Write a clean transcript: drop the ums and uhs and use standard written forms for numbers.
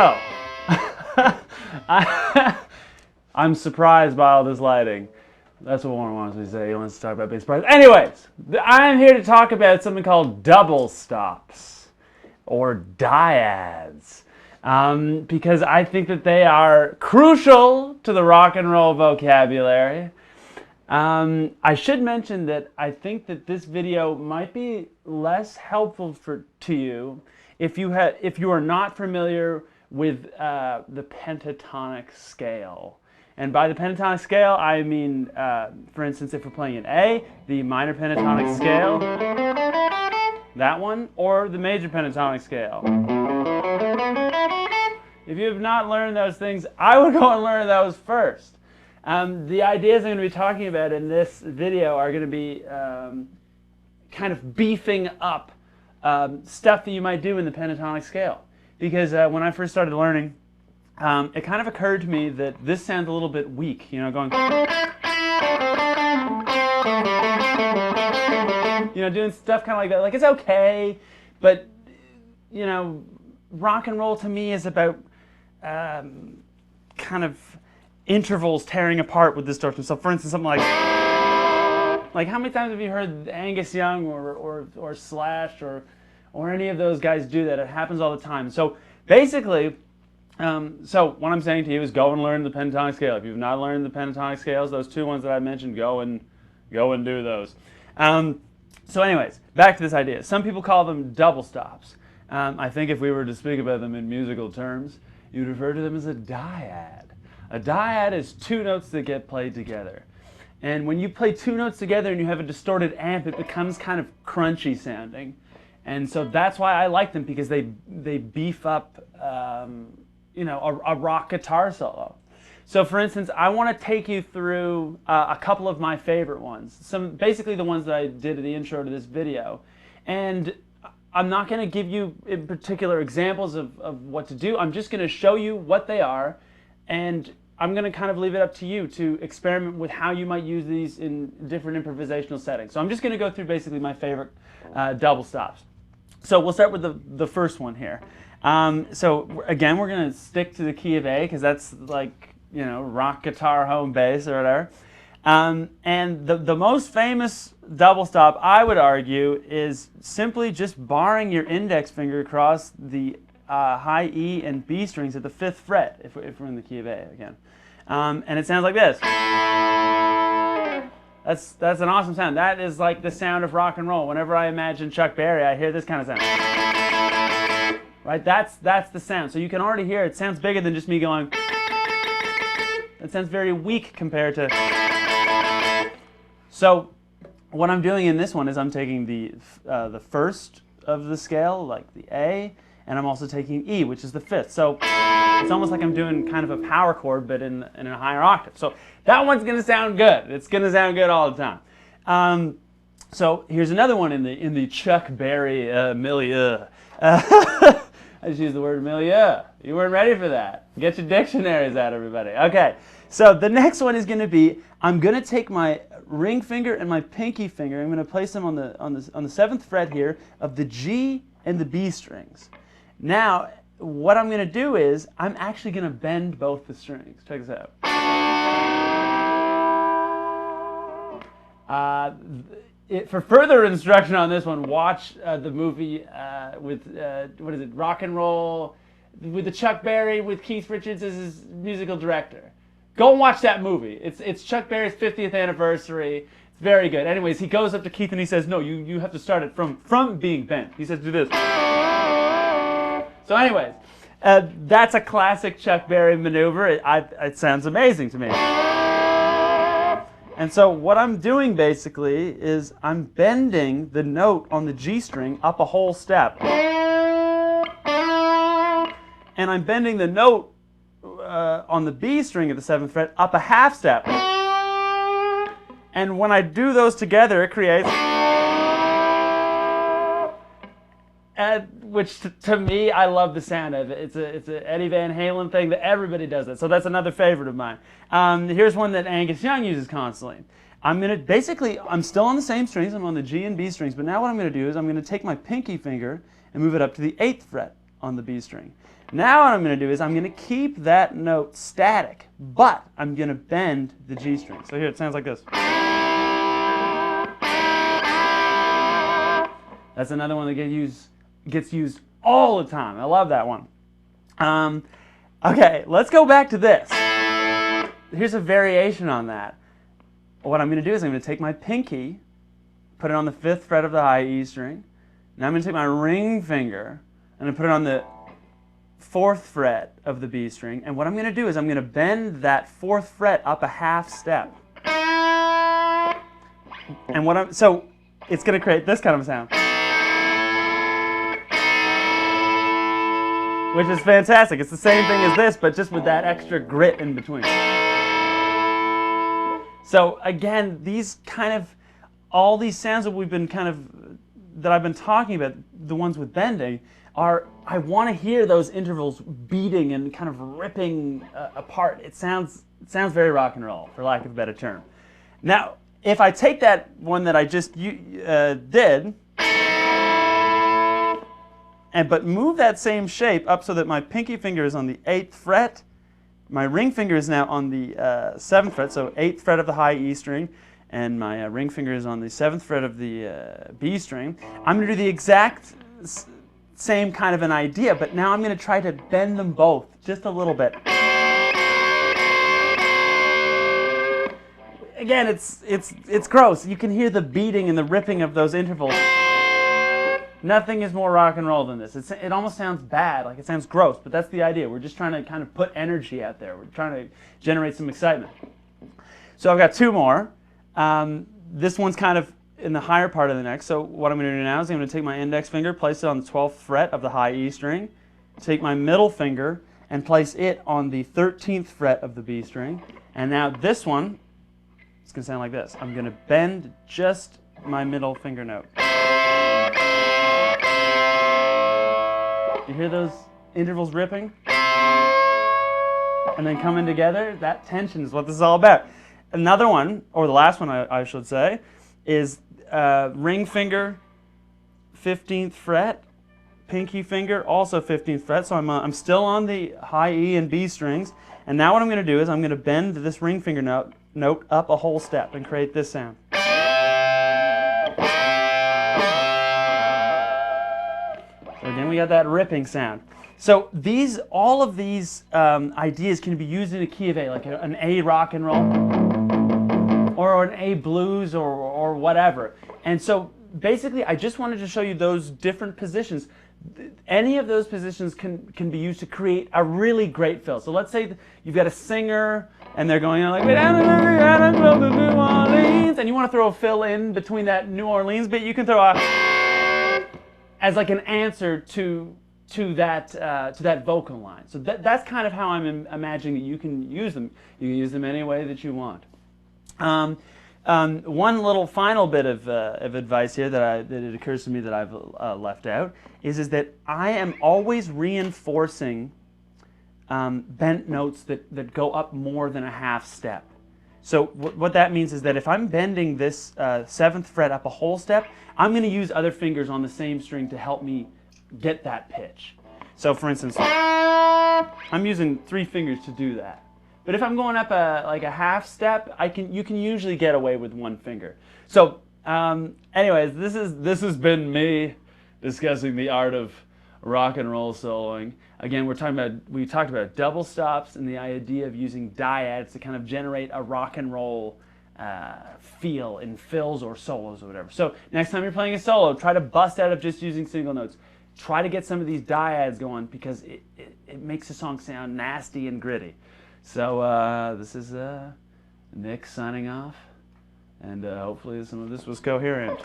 So, I'm surprised by all this lighting. That's what Warren wants me to say. He wants to talk about being surprised. Anyways, I'm here to talk about something called double stops, or Diads, because I think that they are crucial to the rock and roll vocabulary. I should mention that I think that this video might be less helpful to you if you are not familiar with the pentatonic scale. And by the pentatonic scale, I mean, for instance, if we're playing an A, the minor pentatonic scale, that one, or the major pentatonic scale. If you have not learned those things, I would go and learn those first. The ideas I'm going to be talking about in this video are going to be kind of beefing up stuff that you might do in the pentatonic scale. Because when I first started learning, it kind of occurred to me that this sounds a little bit weak, you know, going, you know, doing stuff kind of like that. Like, it's okay, but, you know, rock and roll to me is about kind of intervals tearing apart with distortion. So, for instance, something like how many times have you heard Angus Young or Slash or any of those guys do that? It happens all the time. So, basically, so what I'm saying to you is go and learn the pentatonic scale. If you've not learned the pentatonic scales, those two ones that I mentioned, go and do those. So anyways, back to this idea. Some people call them double stops. I think if we were to speak about them in musical terms, you'd refer to them as a dyad. A dyad is two notes that get played together. And when you play two notes together and you have a distorted amp, it becomes kind of crunchy sounding. And so that's why I like them, because they beef up you know, a rock guitar solo. So for instance, I want to take you through a couple of my favorite ones. Basically the ones that I did at the intro to this video. And I'm not going to give you in particular examples of what to do. I'm just going to show you what they are, and I'm going to kind of leave it up to you to experiment with how you might use these in different improvisational settings. So I'm just going to go through basically my favorite double stops. So we'll start with the first one here. So again, we're going to stick to the key of A, because that's like, you know, rock guitar home base or whatever. And the most famous double stop, I would argue, is simply just barring your index finger across the high E and B strings at the 5th fret, if we're in the key of A again. And it sounds like this. That's an awesome sound. That is like the sound of rock and roll. Whenever I imagine Chuck Berry, I hear this kind of sound. Right? That's the sound. So you can already hear it sounds bigger than just me going. It sounds very weak compared to. So what I'm doing in this one is I'm taking the first of the scale, like the A, and I'm also taking E, which is the 5th. So it's almost like I'm doing kind of a power chord, but in a higher octave. So that one's going to sound good. It's going to sound good all the time. So here's another one in the Chuck Berry milieu. I just used the word milieu. You weren't ready for that. Get your dictionaries out, everybody. Okay, so the next one is going to be, I'm going to take my ring finger and my pinky finger. I'm going to place them on the 7th fret here of the G and the B strings. Now, what I'm going to do is I'm actually going to bend both the strings. Check this out. For further instruction on this one, watch the movie with, what is it, Rock and Roll, with the Chuck Berry, with Keith Richards as his musical director. Go and watch that movie. It's Chuck Berry's 50th anniversary. It's very good. Anyways, he goes up to Keith and he says, no, you have to start it from being bent. He says, do this. So anyways, that's a classic Chuck Berry maneuver. It sounds amazing to me. And so what I'm doing basically is I'm bending the note on the G string up a whole step. And I'm bending the note on the B string at the 7th fret up a half step. And when I do those together, it creates, which to me, I love the sound of it. It's a Eddie Van Halen thing that everybody does it. So that's another favorite of mine. Here's one that Angus Young uses constantly. I'm still on the same strings. I'm on the G and B strings. But now what I'm going to do is I'm going to take my pinky finger and move it up to the 8th fret on the B string. Now what I'm going to do is I'm going to keep that note static, but I'm going to bend the G string. So here it sounds like this. That's another one that gets used all the time. I love that one. Okay, let's go back to this. Here's a variation on that. What I'm going to do is I'm going to take my pinky, put it on the 5th fret of the high E string. Now I'm going to take my ring finger and put it on the 4th fret of the B string. And what I'm going to do is I'm going to bend that 4th fret up a half step. And so it's going to create this kind of a sound, which is fantastic. It's the same thing as this, but just with that extra grit in between. So again, all these sounds that that I've been talking about, the ones with bending, I want to hear those intervals beating and kind of ripping apart. It sounds very rock and roll, for lack of a better term. Now, if I take that one that I just did, but move that same shape up so that my pinky finger is on the 8th fret, my ring finger is now on the 7th fret, so 8th fret of the high E string, and my ring finger is on the 7th fret of the B string. I'm going to do the exact same kind of an idea, but now I'm going to try to bend them both just a little bit. Again, it's gross. You can hear the beating and the ripping of those intervals. Nothing is more rock and roll than this. It almost sounds bad, like it sounds gross, but that's the idea. We're just trying to kind of put energy out there. We're trying to generate some excitement. So I've got two more. This one's kind of in the higher part of the neck. So what I'm going to do now is I'm going to take my index finger, place it on the 12th fret of the high E string, take my middle finger and place it on the 13th fret of the B string. And now this one, it's going to sound like this. I'm going to bend just my middle finger note. You hear those intervals ripping? And then coming together? That tension is what this is all about. Another one, or the last one I should say, is ring finger, 15th fret, pinky finger, also 15th fret. So I'm still on the high E and B strings. And now what I'm going to do is I'm going to bend this ring finger note up a whole step and create this sound. So again, we got that ripping sound. So all of these ideas can be used in a key of A, like an A rock and roll, or an A blues, or whatever. And so basically, I just wanted to show you those different positions. Any of those positions can be used to create a really great fill. So let's say you've got a singer, and they're going on like, New Orleans, and you want to throw a fill in between that New Orleans bit. You can throw as like an answer to that vocal line. So that's kind of how I'm imagining that you can use them. You can use them any way that you want. One little final bit of advice here that it occurs to me that I've left out is that I am always reinforcing bent notes that go up more than a half step. So what that means is that if I'm bending this 7th fret up a whole step, I'm going to use other fingers on the same string to help me get that pitch. So for instance, I'm using 3 fingers to do that. But if I'm going up like a half step, you can usually get away with 1 finger. So anyways, this has been me discussing the art of rock and roll soloing. Again, we talked about double stops and the idea of using diads to kind of generate a rock and roll feel in fills or solos or whatever. So next time you're playing a solo, try to bust out of just using single notes. Try to get some of these diads going because it makes the song sound nasty and gritty. So this is Nick signing off, and hopefully some of this was coherent.